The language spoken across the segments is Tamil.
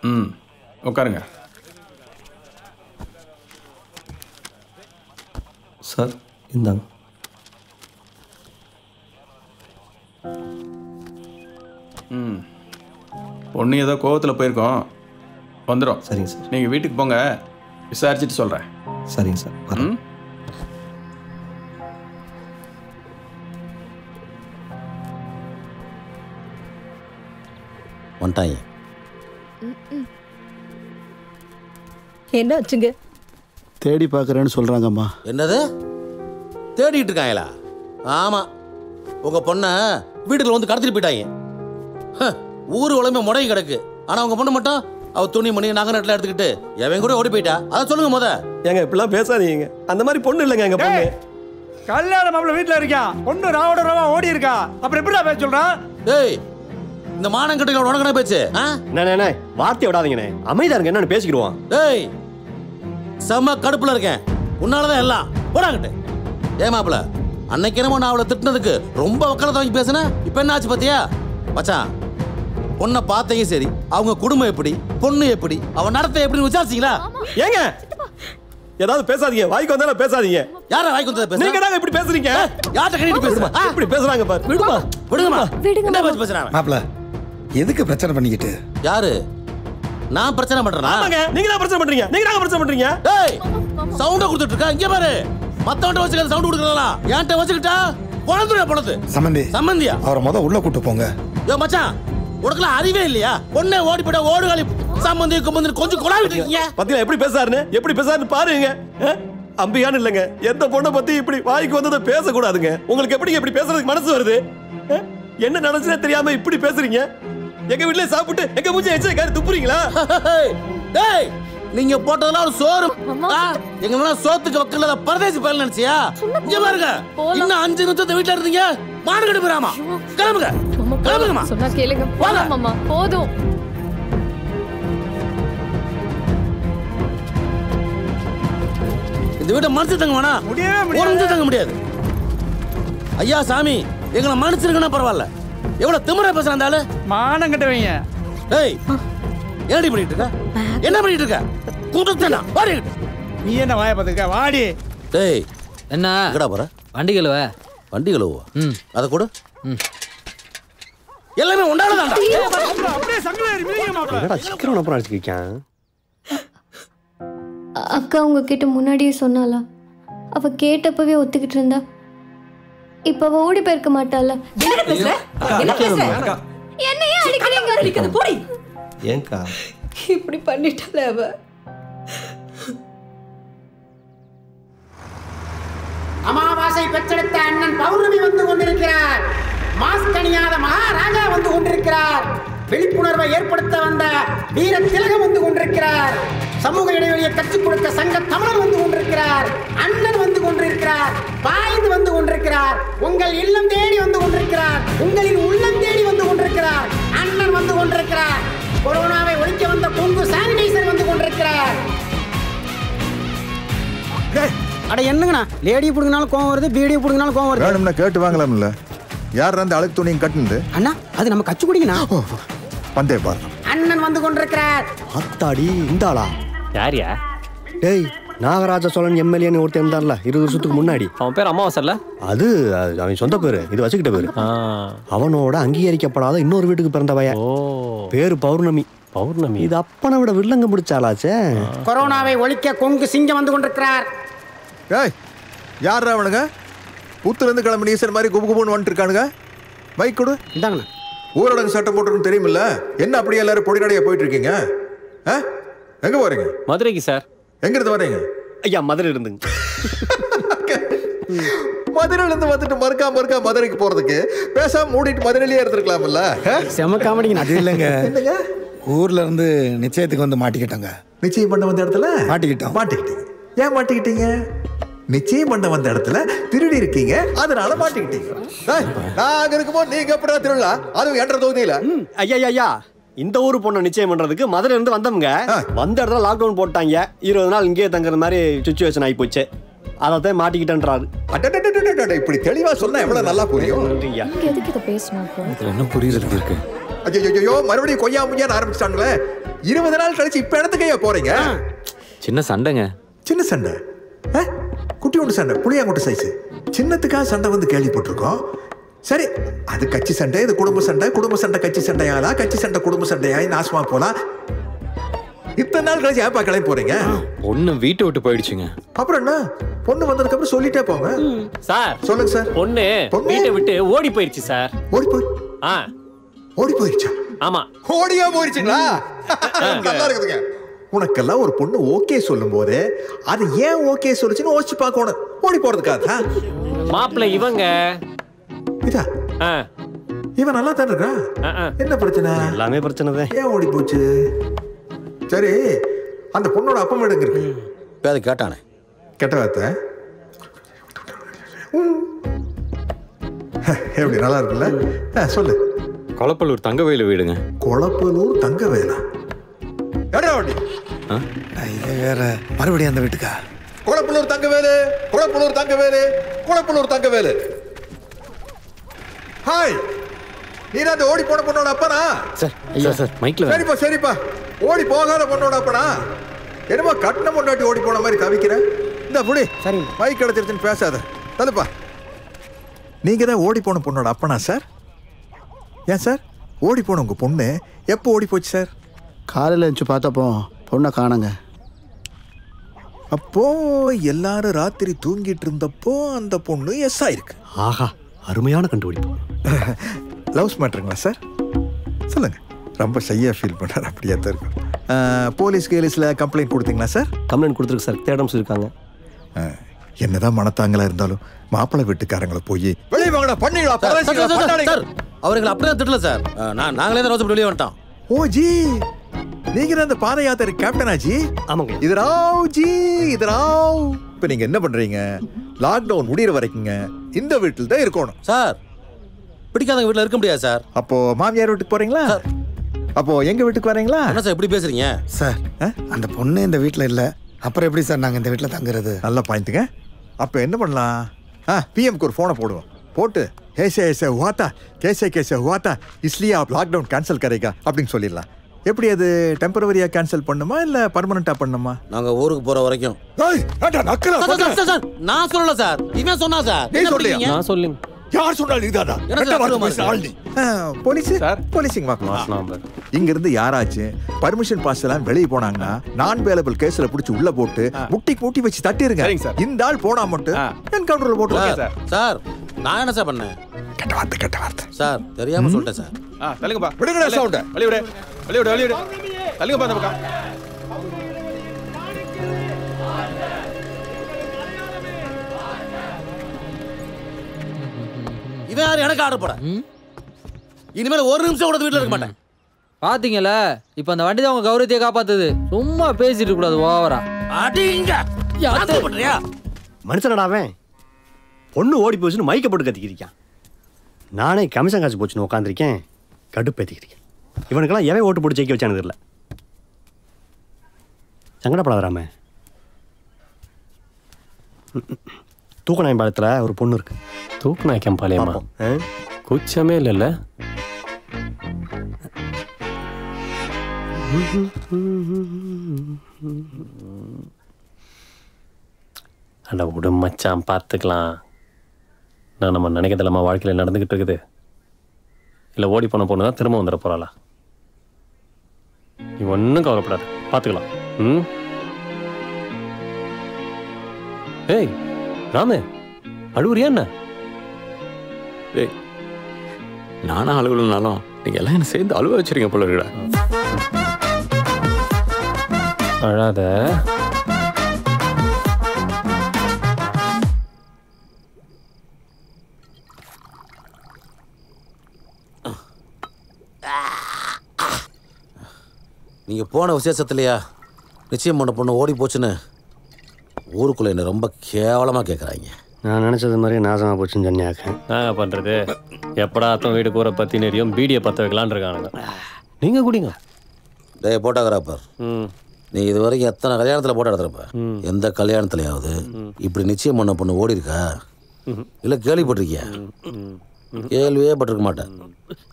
ம் உட்காருங்க. சார் இந்தாங்க. ம் பொண்ணு ஏதோ கோவத்தில் போயிருக்கோம், வந்துடும். சரிங்க சார். நீங்கள் வீட்டுக்கு போங்க, விசாரிச்சுட்டு சொல்கிறேன். சரிங்க சார். ம் வந்துட்டாங்க. என்ன ஆச்சுங்க? தேடி பார்க்குறேன்னு சொல்கிறாங்கம்மா. என்னது தேடிட்டு இருக்காங்களா? ஆமாம், உங்கள் பொண்ணை வீட்டுக்குள்ள வந்து கடத்திட்டு போயிட்டாங்க. ஊர் உலகமே முடங்கி கிடக்கு. ஆனால் உங்கள் பொண்ணு மட்டும் அவள் துணி மணி நகை நட்டில் எடுத்துக்கிட்டு எவன் கூட ஓடி போயிட்டா. அதை சொல்லுங்க முத. ஏங்க இப்படிலாம் பேசாதீங்க. அந்த மாதிரி பொண்ணு இல்லைங்க எங்கள் பொண்ணு. கல்யாணம் மாப்பிள்ள வீட்டில் இருக்கான், பொண்ணு ராவோட ராவா ஓடி இருக்கா. அப்புறம் எப்படிடா பேச சொல்றான்? ஏய், இந்த மானம் கட்டுகளோட உனக்கு என்ன பேச்சு? அண்ணே வார்த்தை விடாதீங்கண்ணே, அமைதியா இருங்க, என்னன்னு பேசிக்கிடுவோம். ஏய், செம்ம கடுப்புல இருக்கேன், உன்னாலதான் எல்லாம். போடாங்கிட்டு. ஏமாப்பிள, அன்னைக்கு என்னமோ நான் அவளை திட்டினதுக்கு ரொம்ப வக்கலத்தை வாங்கி பேசுனேன். இப்ப என்ன ஆச்சு பாத்தியா? மச்சான், பொண்ணை பார்த்தீங்க சரி, அவங்க குடும்பம் எப்படி, பொண்ணு எப்படி, அவன் நடத்த எப்படின்னு விசாரிச்சீங்களா? ஏங்க ஏதாவது பேசாதீங்க, வாய்க்கு வந்தாலும் பேசாதீங்க. யார வாய்க்கு வந்தத பேசுறீங்க? நீங்க தான் இப்படி பேசுறீங்க. யார்ட்ட கட்டிட்டு பேசுறீங்க? இப்படி பேசுறாங்க பாரு. விடுமா, விடுங்கம்மா. என்ன பேச்சு பேசுறாங்க? மாப்ள எதுக்கு பிரச்சனை பண்ணிக்கிட்டு? யாரு? நான் பிரச்சனை பண்றேனா? ஆமாங்க, நீங்க தான் பிரச்சனை பண்றீங்க. நீங்க தான் பிரச்சனை பண்றீங்க. ஏய், சவுண்ட கொடுத்துட்டு இருக்க. இங்க பாரு, மத்தவன்ட்ட வச்சுக்க சவுண்ட் கொடுக்கறலாம். ஏன்ட்ட வச்சுக்கிட்டா குழந்தைய பொளது. சம்பந்தியா? அவரை உள்ள கூட்டு போங்க. யோ மச்சான், உனக்குலாம் அறிவே இல்லையா? பொண்ணே ஓடி போட ஓடுகாலி சம்பந்தி கும்பந்தி கொஞ்சம் கொலாவிட்டு இருக்கீங்க. பத்தியா எப்படி பேசாருன்னு? எப்படி பேசாருன்னு பாருங்க. அம்பியான்னு இல்லைங்க, எந்த பொண்ணை பத்தி இப்படி வாய்க்கு வந்ததை பேசக்கூடாதுங்க. உங்களுக்கு எப்படி இப்படி பேசுறதுக்கு மனசு வருது? என்ன நடந்துச்சுன்னு தெரியாம இப்படி பேசுறீங்க. எங்க வீட்டுல சாப்பிட்டு எங்க மூஞ்சி எச்ச காரி துப்புறீங்களா? டேய், நீங்க போட்டதெல்லாம் ஒரு சோறு. எங்க சோத்துக்கு வக்கல பரதேசி பயில நினைச்சியா? இங்க பாருங்க, இன்னும் 5 நிமிஷத்தை வீட்டுல இருந்தீங்க மாடு கட்டு போறாமா. கிளம்புங்க, கிளம்புங்கம்மா. சொன்னா கேளுங்க, போலாம் மாமா, போதும். இந்த வீட்டை மனுச்சு தங்க வேணா, ஒரு நிமிஷம் தங்க முடியாது. ஐயா சாமி, எங்களை மனுச்சிருக்கனா பரவாயில்ல. எவ்வளவு திமிரா பேசுறான் அந்த ஆளு. மானம் கட்டுவீங்க. ஏய், என்னடி பண்ணிட்டு இருக்க? என்ன பண்ணிட்டு இருக்க? கூட்டத்தனா வாடி. நீ என்ன வாய பார்த்துக்க? வாடி. டேய், என்ன எங்கடா போற? வண்டி கழுவ. வண்டி கழுவா? அத கூட எல்லாமே உண்டானதாண்டா. அப்படியே சங்கலேறி மிதிங்க மாப்ள. என்னடா சீக்கிரம் அப்புறம் அடிச்சிருக்கேன். அக்கா உங்ககிட்ட முன்னாடியே சொன்னாலா? அவ கேட்டப்பவே ஒத்துக்கிட்டு இருந்தா, இப்ப அவ ஓடி போயிருக்க மாட்டாளா? என்னையே அடிக்கிறீங்க? அடிக்கிறது போடி. ஏங்கா இப்படி பண்ணிட்டாளே அவ. அமாவாசை பெற்றெடுத்த அண்ணன் பௌர்ணமி வந்து கொண்டிருக்கிறார். மாஸ்க் அணியாத மகாராஜா வந்து கொண்டிருக்கிறார். விழிப்புணர்வை ஏற்படுத்த வந்த வீர திலகம் வந்து கொண்டிருக்கிறார். சமூக இடைவெளியை கற்றுக் கொடுத்த சங்க தமிழர் வந்து கொண்டிருக்கிறார். அண்ணன் வந்து கொண்டிருக்கிறார். பாய்ந்து வந்து கொண்டிருக்கிறார். உங்கள் இல்லம் தேடி வந்து கொண்டிருக்கிறார். உங்களின் உள்ளம் தேடி வந்து கொண்டிருக்கிறார். அண்ணன் வந்து கொண்டிருக்கிறார். கொரோனாவை ஒழிக்க வந்த கொங்கு சானிடைசர் வந்து கொண்டிருக்கிறார். அட என்னங்கண்ணா, லேடி புடுங்கினாலும் கோவம் வருது, பீடியை புடுங்கினாலும் கோவம் வருது. வேணும்னா கேட்டு வாங்கலாம்ல. யார் அந்த அழுக்கு துணியும் கட்டுனது? அண்ணா, அது நம்ம கச்சு குடிங்கண்ணா. வந்தே பாரு. அண்ணன் வந்து கொண்டிருக்கிறார். அத்தாடி இந்தாளா? யாரியா? டேய், நாகராஜ சோழன் எம்எல்ஏன்னு ஒருத்தர் இருந்தார்ல 20 வருஷத்துக்கு முன்னாடி. அவன் பேர் அமாவாசைல. அது அவன் சொந்த பேரு, இது வச்சுக்கிட்ட பேரு. அவனோட அங்கீகரிக்கப்படாத இன்னொரு வீட்டுக்கு பிறந்த பையன். பேரு பௌர்ணமி. பௌர்ணமி இது அப்பனை விட வில்லங்க முடிச்சாலாச்சே. கொரோனாவை ஒழிக்க கொங்கு சிங்கம் வந்து கொண்டிருக்கிறார். ஏய், யாரா அவனுங்க? புத்துலேருந்து கிளம்பி ஈசர் மாதிரி குபு குபுன்னு வந்துட்டு இருக்கானுங்க. பைக் கொடு. இந்தாங்கண்ணா. ஊரடங்கு சட்டம் போட்டுருன்னு தெரியுமில்ல? என்ன அப்படியே எல்லாரும் பொடி நடையா போயிட்டு இருக்கீங்க? எங்க போறீங்க? மதுரைக்கு சார். எங்க இருந்து வரீங்க? ஐயா, மதுரை இருந்துங்க. மதுரையில இருந்து வந்துட்டு மறுக்கா மதுரைக்கு போறதுக்கு பேசாம மூடிட்டு மதுரையிலேயே இருந்திருக்கலாம்ல. செம காமெடிங்க. அது இல்லைங்க, ஊர்ல இருந்து நிச்சயத்துக்கு வந்து மாட்டிக்கிட்டாங்க. நிச்சயம் பண்ண வந்த இடத்துல மாட்டிக்கிட்டோம். மாட்டிக்கிட்டீங்க. ஏன் மாட்டிக்கிட்டீங்க? நிச்சயம் பண்ண வந்த இடத்துல திருடி இருக்கீங்க, அதனால மாட்டிக்கிட்டீங்க. நாங்க இருக்கும்போது நீங்க எப்படா திருடா? அதுவும் என்ற தொகுதியில. ஐயா ஐயா, இந்த ஊர் பொண்ணை நிச்சயம் பண்றதுக்கு மதுரை இருந்து வந்தவங்க வந்த இடத்துல லாக்டவுன் போட்டாங்க. 20 நாள் இங்கேயே தங்குற மாதிரி சிச்சுவேஷன் ஆகி போச்சு. அதான் மாட்டிக்கிட்டேன்றாரு. இப்படி தெளிவா சொன்னா எவ்வளவு நல்லா புரியும். எதுக்கு இதை பேசணும்? என்ன புரியுது இருக்கு? ஐயோ மறுபடியும் கொய்யா முய்யான்னு ஆரம்பிச்சிட்டாங்களே. 20 நாள் கழிச்சு இப்ப இடத்துக்கையா போறீங்க? சின்ன சண்டைங்க. சின்ன சண்டை? குட்டி ஒன்று சண்டை, புளியாங்குட்டு சைஸ். சின்னத்துக்காக சண்டை வந்து கேள்விப்பட்டிருக்கோம். சரி, அது கட்சி சண்டை, இது குடும்ப சண்டை. குடும்ப சண்டை கட்சி சண்டையாளா, கட்சி சண்டை குடும்ப சண்டையாய் நாசமா போலாம். இத்தனை நாள் கழிச்சு ஏப்பா கிளம்பி போறீங்க? பொண்ணு வீட்டை விட்டு போயிடுச்சுங்க. அப்புறம் என்ன? பொண்ணு வந்ததுக்கு அப்புறம் சொல்லிட்டே போங்க. சார் சொல்லுங்க சார். பொண்ணு வீட்டை விட்டு ஓடி போயிருச்சு சார். ஓடி போயிருச்சா? ஆமா. ஓடியா போயிருச்சுங்களா? நல்லா இருக்குதுங்க. உனக்கெல்லாம் ஒரு பொண்ணு ஓகே சொல்லும் போது அது ஏன் ஓகே சொல்லுச்சுன்னு யோசிச்சு பார்க்கணும். ஓடி போறதுக்காக மாப்பிள்ளை இவங்க. இதா இவன் நல்லா தான் இருக்கா? என்ன பிரச்சனை? எல்லாமே பிரச்சனை தான். ஏன் ஓடி போச்சு? சரி, அந்த பொண்ணோட அப்பா அம்மா எங்க இருக்கு? அது கேட்டானே. கெட்ட வார்த்தை. எப்படி நல்லா இருக்குல்ல? சொல்லு. கொளப்பலூர் தங்கவேலு வீடுங்க. கொளப்பலூர் தங்கவேலா? இது வேற மறுபடியும் அந்த வீட்டுக்கா? கொளப்பலூர் தங்கவேலு, கொளப்பலூர் தங்கவேலு, கொளப்பலூர் தங்கவேலு. ஹாய், நீ அந்த ஓடி போன பொண்ணோட அப்பனா? சார் மைக்ல. சரிப்பா சரிப்பா, ஓடி போகாத பொண்ணோட அப்பனா? என்னமோ கட்டின பொண்டாட்டி ஓடி போன மாதிரி தவிக்கிற. இந்த புடி, சரி மைக் கிடைச்சிருச்சுன்னு பேசாத. தள்ளுப்பா. நீங்க தான் ஓடி போன பொண்ணோட அப்பனா சார்? ஏன் சார் ஓடி போன உங்க பொண்ணு எப்போ ஓடி போச்சு சார்? காலையில் எழுந்து பார்த்தப்போ பொண்ணை காணுங்க. அப்போ எல்லாரும் ராத்திரி தூங்கிட்டு இருந்தப்போ அந்த பொண்ணு எஸ் ஆயிருக்கு. ஆஹா, அருமையான கண்டுபிடிப்பு. லவ்ஸ் மேட்டருங்களா சார்? சொல்லுங்க. ரொம்ப ஷையா ஃபீல் பண்ணார். அப்படியே தான் இருக்கும். போலீஸ் கேலிஸில் கம்ப்ளைண்ட் கொடுத்தீங்களா சார்? கம்ப்ளைண்ட் கொடுத்துருக்கு சார். தேடம் சொல்லியிருக்காங்க. என்னதான் மனத்தாங்களா இருந்தாலும் மாப்பிள்ளை வீட்டுக்காரங்களை போய் வெளியே வாங்கடா பண்ணீங்களா சார், அவர்களை அப்படியே திட்டல சார். நாங்களே தான் ரோசப்பட்டு வெளியே வந்துட்டோம். ஓ ஜி, நீங்க தான் அந்த பாத யாத்திரை கேப்டனா ஜி? ஆமாங்க. இது ராவ் ஜி, இது ராவ். இப்போ நீங்க என்ன பண்றீங்க? லாக்டவுன் முடிகிற வரைக்குங்க இந்த வீட்டில் தான் இருக்கணும் சார். பிடிக்காதவங்க வீட்டில் இருக்க முடியாது சார். அப்போ மாமியார் வீட்டுக்கு போறீங்களா? அப்போ எங்க வீட்டுக்கு வரீங்களா? என்ன சார் எப்படி பேசுறீங்க சார்? அந்த பொண்ணு இந்த வீட்டில் இல்லை, அப்புறம் எப்படி சார் நாங்கள் இந்த வீட்டில் தங்குறது? நல்ல பாயிண்ட்டுங்க. அப்போ என்ன பண்ணலாம்? பிஎம்க்கு ஒரு ஃபோனை போடுவோம். போட்டு ऐसे ऐसे हुआ था, कैसे कैसे हुआ था, इसलिए आप लॉकडाउन कैंसिल करेगा அப்படின்னு சொல்லிடலாம். எப்படி அது டெம்பரவரியா கேன்சல் பண்ணுமா இல்ல பெர்மனண்டா பண்ணுமா? நாங்க ஊருக்கு போற வரைக்கும். நான் சொல்லல சார், இவன் சொன்னா சார். நீ சொல்றியா? நான் சொல்லுங்க. யார் சொன்னாலும் இதாடா? போலீஸ் போலீஸிங் இங்க இருந்து யாராச்சும் பர்மிஷன் பாஸ் எல்லாம் வெளியே போனாங்கன்னா நான் வேலபிள் கேஸ்ல புடிச்சு உள்ள போட்டு முட்டி வச்சு தட்டிருங்க. இந்த ஆள் போனா மட்டும் என்கவுண்டர்ல போட்டுருங்க சார். நான் என்ன சார் பண்ணேன்? கெட்ட வார்த்தை சார், தெரியாம சொல்லிட்டேன் சார். தள்ளுங்கப்பா. விடுங்கடா சவுண்ட். வெளிய விடு. தள்ளுங்கப்பா அந்த பக்கம். இவன் யாரு எனக்கு ஆர்டர் போட? இனிமேல் ஒரு நிமிஷம் கூட வீட்டில் இருக்க மாட்டேன். பாத்தீங்களா, இப்ப அந்த வண்டி தான் உங்க கௌரவத்தையே காப்பாத்துது. சும்மா பேசிட்டு கூடாது ஓவரா. மனுஷனடாவே பொண்ணு ஓடி போச்சுன்னு மைக்க போட்டு கத்திக்கிறியான். நானே கமிஷன் காசு போச்சுன்னு உட்காந்துருக்கேன், கடுப்பேத்திக்கிறேன். இவனுக்கெல்லாம் எவன் ஓட்டு போட்டு ஜெயிக்க வச்சானது இல்லை. சங்கடப்படாதாம. தூக்கநாயம்பாளையத்தில் ஒரு பொண்ணு இருக்கு. தூக்கநாயக்கம்பாளையமா? கூச்சமே இல்லைல்ல? அட விடு மச்சான், பார்த்துக்கலாம். நான் நம்ம நினைக்கிறதில்லமா வாழ்க்கையில் நடந்துக்கிட்டு இருக்குது. இல்லை ஓடி போன பொண்ணு தான் திரும்ப வந்துட போகிறாளா? நீ ஒன்றும் கவலைப்படாது, பார்த்துக்கலாம். ஏய் ராமே, அழுவுறியா என்ன? ஏய், நானும் அழுகலனாலும் நீங்கள் எல்லாம் என்ன சேர்ந்து அழுவ வச்சிருங்க போல இருக்கா. அழாத. நீங்க போன விசேஷத்துலையா நிச்சயம் பண்ண பொண்ணு ஓடி போச்சுன்னு ஊருக்குள்ள என்ன ரொம்ப கேவலமா கேட்குறாங்க. நான் நினச்சது மாதிரி நாசமாக போச்சுன்னு சொன்னியாக்க. நான் பண்ணுறது எப்படா அத்தம் வீடு கூரை பற்றி நெறியும் பீடியை பற்ற வைக்கலான்னு இருக்கானுங்க. நீங்கள் குடிங்க. டே போட்டோகிராஃபர், நீ இது வரைக்கும் எத்தனை கல்யாணத்தில் போட்டோ எடுத்துறப்ப? எந்த கல்யாணத்துலையாவது இப்படி நிச்சயம் பண்ண பொண்ணு ஓடி இருக்கா? இல்லை கேள்விப்பட்டிருக்கியா? கேள்வியே பட்டிருக்க மாட்டேன்.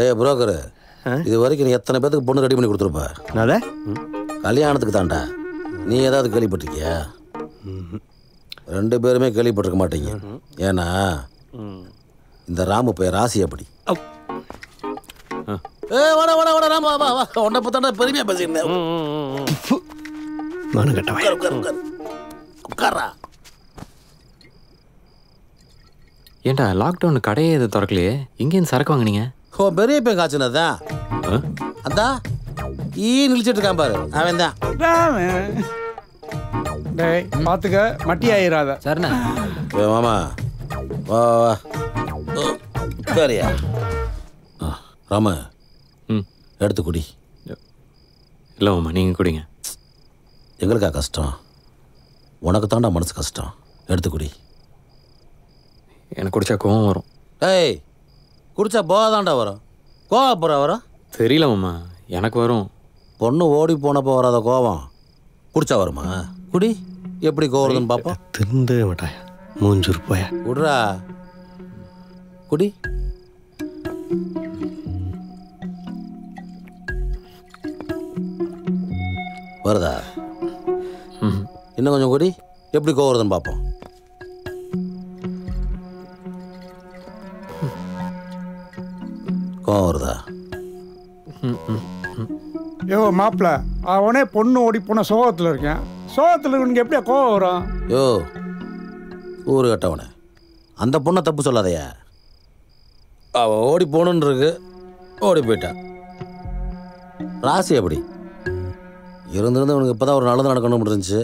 டே புரோக்கரு, இது வரைக்கும் நீ எத்தனை பேத்துக்கு பொண்ணு ரெடி பண்ணி கொடுத்துருப்ப? கல்யாணத்துக்கு தாண்டா. நீ ஏதாவது கேள்விப்பட்டிருக்கியா? 2 பேருமே கேள்விப்பட்டிருக்க மாட்டீங்க. ஏன்னா இந்த ராமு போய் ராசி அப்படி. வாடா வாடா வாடா ராமா, வா வா. உன்னை பத்தாண்டா பெருமையா பேசியிருந்தேன். உட்காரா. ஏன்டா லாக்டவுன் கடையே எது திறக்கலையே? இங்கேருந்து சரக்கு வாங்கினீங்க? ஓ பெரிய பையன் காய்ச்சினதான். அதான் நிலிச்சிட்டு இருக்கான் பாரு, அவன் தான். பாத்துக்க, மட்டி ஆயிராத. சரிண்ணா. மாமா வா வா. சரியா ராம, எடுத்து குடி. இல்லை மாமா, நீங்கள் குடிங்க. எங்களுக்கா கஷ்டம்? உனக்கு தாண்டா மனசு கஷ்டம். எடுத்து குடி. எனக்கு குடிச்சா கோவம் வரும். ஏய், குடிச்சா போதாண்டா வரும். கோவப்புறம் வரும்? தெரியல மாமா, எனக்கு வரும். பொண்ணு ஓடி போனப்போ வராத கோவம் குடிச்சா வருமா? குடி. எப்படி கோவருதுன்னு பார்ப்போம். திண்டு மாட்டாயா மூஞ்சூர் போய குடுறா. குடி. வருதா? இன்னும் கொஞ்சம் குடி. எப்படி கோவருதுன்னு பார்ப்போம். கோவம் வருதா? யோ மாப்பிள்ள, அவனே பொண்ணு ஓடி போன சோகத்தில் இருக்கேன். சோகத்தில் இருக்கவனுக்கு எப்படியா கோவம் வரும்? யோ ஊரு கட்டவனே, அந்த பொண்ணை தப்பு சொல்லாதையா. அவ ஓடி போகணுன்னு இருக்கு, ஓடி போயிட்டான். ராசி எப்படி இருந்திருந்து அவனுக்கு இப்போ தான் ஒரு நல்லது நடக்கணும்னு இருந்துச்சு.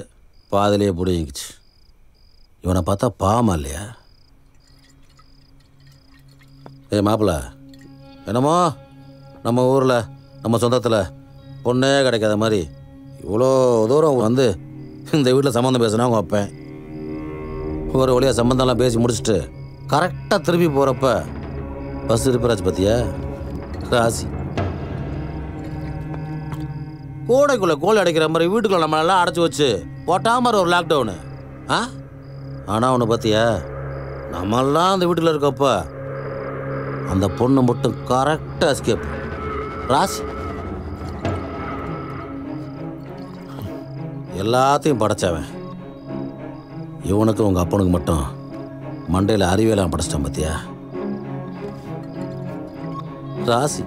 பாதிலேயே பிடிங்கிச்சு. இவனை பார்த்தா பாவமா இல்லையா? ஏய் மாப்பிள்ள, என்னமோ நம்ம ஊரில் நம்ம சொந்தத்தில் பொண்ணே கிடைக்காத மாதிரி இவ்வளோ தூரம் வந்து இந்த வீட்டில் சம்மந்தம் பேசினா அவங்க வைப்பேன். ஒரு வழியாக சம்மந்தம்லாம் பேசி முடிச்சுட்டு கரெக்டாக திரும்பி போகிறப்ப பஸ் இருப்பராச்சு பார்த்தியா? ராசி கோடைக்குள்ளே கோல் அடைக்கிற மாதிரி வீட்டுக்குள்ளே நம்மளெல்லாம் அடைச்சி வச்சு போட்டா மாதிரி ஒரு லாக்டவுனு. ஆனால் ஒன்று பார்த்தியா, நம்மெல்லாம் அந்த வீட்டில் இருக்கப்ப அந்த பொண்ணு மட்டும் கரெக்டாக எஸ்கேப். ராசி எல்லாத்தையும் படைச்சவன். இவனுக்கு உங்கள் அப்பனுக்கு மட்டும் மண்டையில் அறிவியலாம் படைச்சிட்டான் பார்த்தியா? ராசி.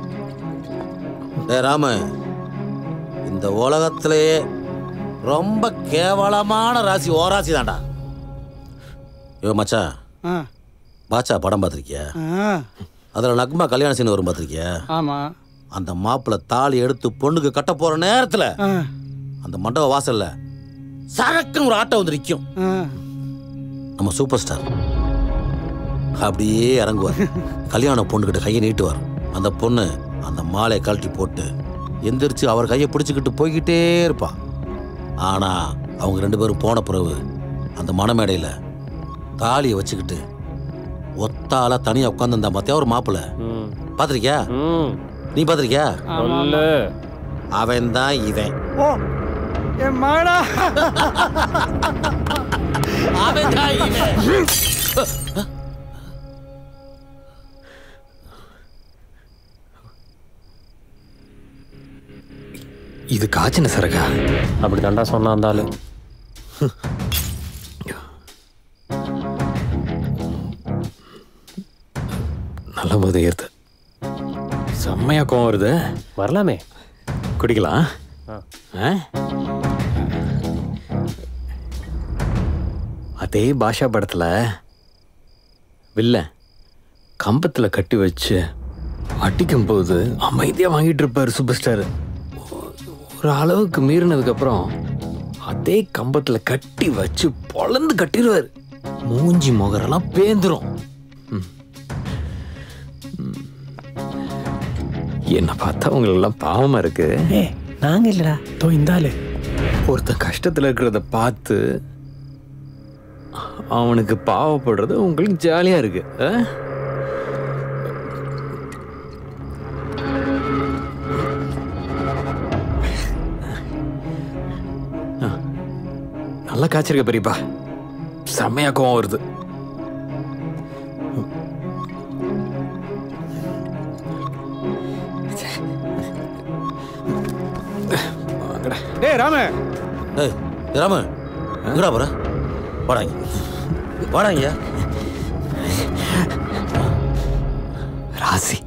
ராம, இந்த உலகத்திலேயே ரொம்ப கேவலமான ராசி ஓ ராசி தான்டா. ஐயோ மச்சான், பாச்சா படம் பார்த்துருக்கியா? அதில் நக்மா கல்யாண சீன் வரும் பார்த்துருக்கியா? ஆமாம். அந்த மாப்பிள்ளை தாலி எடுத்து பொண்ணுக்கு கட்ட போகிற நேரத்தில் அந்த மண்டப வாசல்ல சரக்குன்னு ஒரு ஆட்டோ வந்து நிற்கும். நம்ம சூப்பர் ஸ்டார் அப்படியே இறங்குவார். கல்யாண பொண்ணுக்கிட்ட கையை நீட்டுவார். அந்த பொண்ணு அந்த மாலையை கழட்டி போட்டு எந்திரிச்சு அவர் கையை பிடிச்சிக்கிட்டு போய்கிட்டே இருப்பா. ஆனா அவங்க 2 பேரும் போன பிறகு அந்த மணமேடையில் தாலியை வச்சுக்கிட்டு ஒத்தால தனியா உட்காந்துருந்தா பார்த்தியா ஒரு மாப்பிள்ளை? பார்த்திருக்கியா? நீ பார்த்திருக்கியா? அவன் தான் இவன். என் மகனா, அவன் தான் இவன். இது காய்ச்சின சரகா? அப்படி தாண்டா சொன்னா இருந்தாலும் நல்ல போது ஏறுது. செம்மையா கோவம் வருது. வரலாமே, குடிக்கலாம். அதே பாஷா படத்துல வில்ல கம்பத்துல கட்டி வச்சு அடிக்கும் போது அமைதியா வாங்கிட்டு இருப்பாரு சூப்பர் ஸ்டார். ஒரு அளவுக்கு மீறினதுக்கு அப்புறம் அதே கம்பத்துல கட்டி வச்சு பொழந்து கட்டிடுவாரு. மூஞ்சி முகரெல்லாம் பேந்துரும். என்ன பார்த்தா உங்களெல்லாம் பாவமா இருக்கு. நாங்க இல்லடா, தோ இந்தாலு. ஒருத்தன் கஷ்டத்துல இருக்கிறத பார்த்து அவனுக்கு பாவப்படுறது உங்களுக்கு ஜாலியா இருக்கு. நல்லா காய்ச்சிருக்க பெரியப்பா. செம்மையா கோவம் வருது. டேய் ராமு. ஏய் ராமு எங்கடா போற? வாடாங்க வாடாங்க. ராசி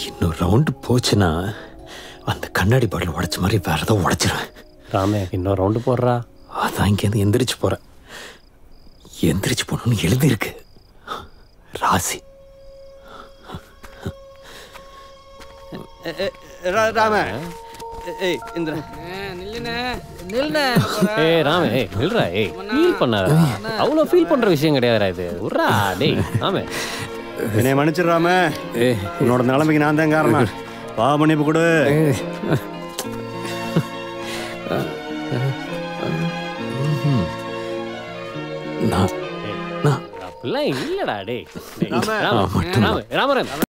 இன்னொரு ரவுண்டு போச்சுன்னா அந்த கண்ணாடி பாட்டில் உடைச்ச மாதிரி வேற ஏதோ உடைச்சிருவேன். ராமே இன்னொரு ரவுண்டு போடுறா. அதான் இங்கேருந்து எந்திரிச்சு போகிறேன். எந்திரிச்சு போகணும்னு எழுதியிருக்கு. ராசி ராம ஏய் இந்திரா ஏய் ராமே ஏய் நில்றா. ஏய் ஃபீல் பண்ணாத. அவ்வளோ ஃபீல் பண்ணுற விஷயம் கிடையாதுடா இது. உர்றா டேய் ராமே. என்னை மன்னிச்சிடுறாம. உன்னோட நிலைமைக்கு நான் தான் காரணம். மன்னிப்பு கொடு. அப்படிலாம் இல்லடா டேய். ராம ராம ராம